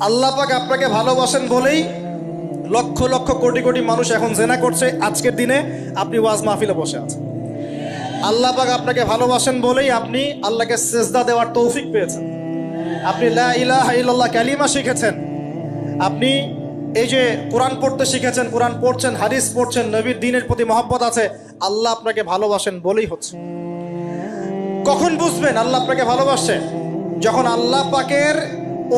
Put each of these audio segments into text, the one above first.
আল্লাহ পাক আপনাকে ভালোবাসেন বলেই লক্ষ লক্ষ কোটি কোটি মানুষ এখন জেনা করছে। আজকের দিনে আপনি ওয়াজ মাহফিলে বসে আছেন। আল্লাহ পাক আপনাকে ভালোবাসেন বলেই আপনি আল্লাহকে সেজদা দেওয়ার তৌফিক পেয়েছেন। আপনি লা ইলাহা ইল্লাল্লাহ কালিমা শিখেছেন। আপনি এই যে কোরআন পড়তে শিখেছেন, কোরআন পড়ছেন, হাদিস পড়ছেন, নবীর দ্বীনের প্রতি মহব্বত আছে। আল্লাহ আপনাকে ভালোবাসেন বলেই হচ্ছে। কখন বুঝবেন আল্লাহ আপনাকে ভালোবাসে? যখন আল্লাহ পাকের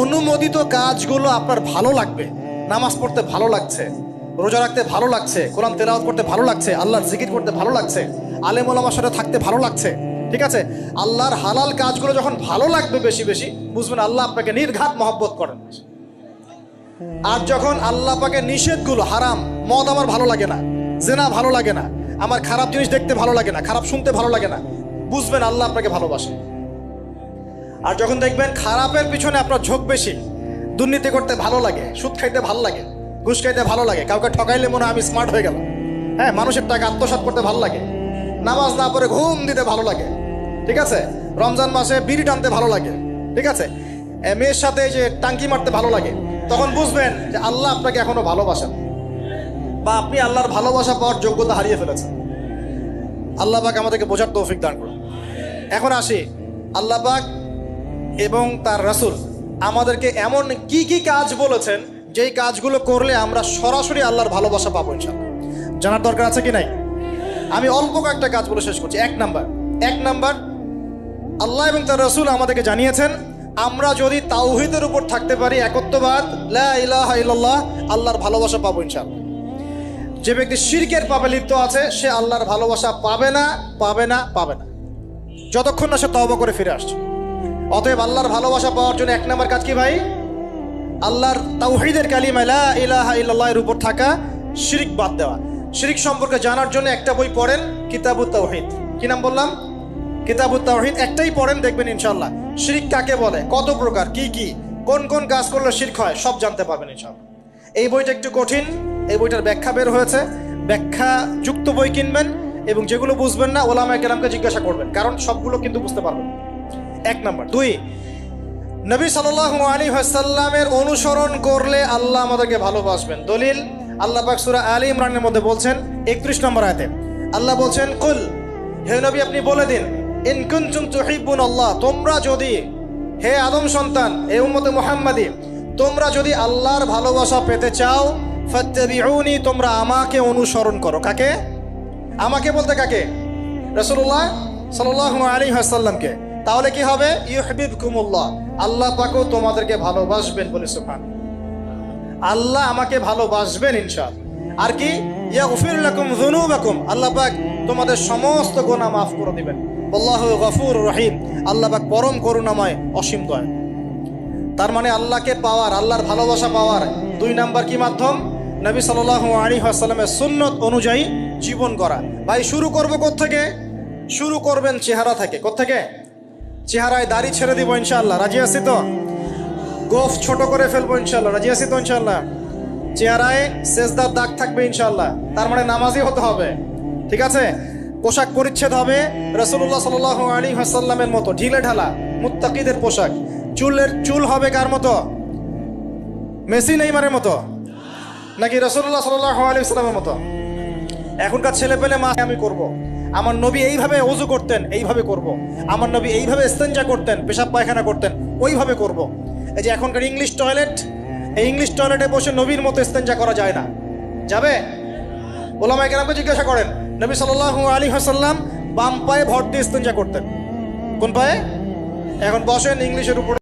অনুমোদিত কাজগুলো আপনার ভালো লাগবে। নামাজ পড়তে ভালো লাগছে, রোজা রাখতে ভালো লাগছে, কোরআন তেলাওয়াত করতে ভালো লাগছে, আল্লাহর জিকির করতে ভালো লাগছে, আলেম ওলামার সাথে থাকতে ভালো লাগছে। ঠিক আছে, আল্লাহর হালাল কাজগুলো যখন ভালো লাগবে বেশি বেশি, বুঝবেন আল্লাহ আপনাকে নির্ঘাত মহব্বত করেন। আর যখন আল্লাহ পাকের নিষেধগুলো, হারাম, মদ আমার ভালো লাগে না, জেনা ভালো লাগে না, আমার খারাপ জিনিস দেখতে ভালো লাগে না, খারাপ শুনতে ভালো লাগে না, বুঝবেন আল্লাহ আপনাকে ভালোবাসে। আর যখন দেখবেন খারাপের পিছনে আপনার ঝোঁক বেশি, দুর্নীতি করতে ভালো লাগে, সুদ খাইতে ভালো লাগে, ঘুষ খাইতে ভালো লাগে, কাউকে ঠকাইলে মনে হয় আমি স্মার্ট হয়ে গেলাম, হ্যাঁ, মানুষের টাকা আত্মসাৎ করতে ভালো লাগে, নামাজ না পড়ে ঘুম দিতে ভালো লাগে, ঠিক আছে, রমজান মাসে বিড়ি টানতে ভালো লাগে, ঠিক আছে, মেয়ের সাথে এই যে টাঙ্কি মারতে ভালো লাগে, তখন বুঝবেন যে আল্লাহ আপনাকে এখনো ভালোবাসেন বা আপনি আল্লাহর ভালোবাসা পাওয়ার যোগ্যতা হারিয়ে ফেলেছেন। আল্লাহ পাক আমাদেরকে বোঝার তৌফিক দান করুন। এখন আসি, আল্লাহ পাক এবং তার রাসূল আমাদেরকে এমন কি কি কাজ বলেছেন যেই কাজগুলো করলে আমরা সরাসরি আল্লাহর ভালোবাসা পাবো ইনশাআল্লাহ। জানার দরকার আছে কি নাই? আমি অল্প কয়েকটা কাজ বলে শেষ করছি। এক নাম্বার, আল্লাহ এবং তার রাসূল আমাদেরকে জানিয়েছেন আমরা যদি তাওহীদের উপর থাকতে পারি, একত্ববাদ, লা ইলাহা ইল্লাল্লাহ, আল্লাহর ভালোবাসা পাবো ইনশাআল্লাহ। যে ব্যক্তি শিরকের পাপে লিপ্ত আছে সে আল্লাহর ভালোবাসা পাবে না যতক্ষণ না সে তওবা করে ফিরে আসছে। অতএব আল্লাহর ভালোবাসা পাওয়ার জন্য এক নম্বর কাজ কি ভাই? আল্লাহর তাওহীদের কালিমা লা ইলাহা ইল্লাল্লাহ এর উপর থাকা, শিরক বাদ দেওয়া। শিরক সম্পর্কে জানার জন্য একটা বই পড়েন, কিতাবুত তাওহীদ। কি নাম বললাম? কিতাবুত তাওহীদ। একটাই পড়েন, দেখবেন ইনশাআল্লাহ শিরক কাকে বলে, কত প্রকার, কি কোন কোন কাজ করলে শিরক হয় সব জানতে পারবেন ইনশাআল্লাহ। এই বইটা একটু কঠিন, এই বইটার ব্যাখ্যা বের হয়েছে, ব্যাখ্যা যুক্ত বই কিনবেন এবং যেগুলো বুঝবেন না ওলামায়ে কেরামকে জিজ্ঞাসা করবেন, কারণ সবগুলো কিন্তু বুঝতে পারবেন। এক নাম্বার। দুই, নবী সাল্লাল্লাহু আলাইহি ওয়াসাল্লামের অনুসরণ করলে আল্লাহ আমাদেরকে ভালোবাসবেন। দলিল, আল্লাহ পাক সূরা আলে ইমরানের মধ্যে বলছেন 31 নম্বর আয়াতে আল্লাহ বলছেন, কুল, হে নবী আপনি বলে দিন, ইন কুনতুম তুহিব্বুনাল্লাহ, তোমরা যদি, হে আদম সন্তান, হে উম্মতে মুহাম্মাদী, তোমরা যদি আল্লাহর ভালোবাসা পেতে চাও, ফাত্তাবিউনি, তোমরা আমাকে অনুসরণ করো। কাকে? আমাকে বলতে কাকে? রাসূলুল্লাহ সাল্লাল্লাহু আলাইহি ওয়াসাল্লামকে। তাহলে কি হবে? ইউহিব্বুকুমুল্লাহ, আল্লাহ পাকও তোমাদেরকে ভালোবাসবেন। বলে সুবহান, আল্লাহ আমাকে ভালোবাসবেন ইনশাআল্লাহ। আর কি? ইয়াগফির লাকুম যুনুবাকুম, আল্লাহ পাক তোমাদের সমস্ত গুনাহ মাফ করে দিবেন। আল্লাহু গফুরুর রহিম, আল্লাহ পাক পরম করুণাময়, অসীম দয়ালু। তার মানে আল্লাহকে পাওয়ার, আল্লাহর ভালোবাসা পাওয়ার দুই নাম্বার কি মাধ্যম? নবী সাল্লাল্লাহু আলাইহি ওয়াসাল্লামের সুন্নত অনুযায়ী জীবন করা। ভাই শুরু করব কোত্থেকে? শুরু করবেন চেহারা থেকে। কোত্থেকে? চেহারায় দাড়ি ছেড়ে দিব ইনশাআল্লাহ, রাজি আছি তো? গোফ ছোট করে ফেলবো ইনশাআল্লাহ, রাজি আছি তো ইনশাআল্লাহ? চেহারায় সেজদার দাগ থাকবে ইনশাআল্লাহ, তার মানে নামাজি হতে হবে, ঠিক আছে? পোশাক পরিচ্ছদ হবে রাসূলুল্লাহ সাল্লাল্লাহু আলাইহি ওয়াসাল্লামের মতো, ঢিলে ঢালা মুত্তাকিদের পোশাক। চুল হবে কার মতো? মেসি নেইমারের মতো নাকি রাসূলুল্লাহ সাল্লাল্লাহু আলাইহি ওয়াসাল্লামের মতো? এখনকার ছেলে পেলে মা আমি করব, আমার নবী এইভাবে ওযু করতেন, এইভাবে করব, আমার নবী এইভাবে ইস্তেনজা করতেন, পেশাব পায়খানা করতেন, ওইভাবে করব। এই যে এখনকার ইংলিশ টয়লেট, এই ইংলিশ টয়লেটে বসে নবীর মতো ইস্তেনজা করা যায় না। যাবে? ওলামায়ে কেরামকে জিজ্ঞাসা করেন, নবী সাল্লাল্লাহু আলাইহি ওয়াসাল্লাম বাম পায়ে ভর দিয়ে ইস্তেনজা করতেন। কোন পায়ে? এখন বসেন ইংলিশের উপরে।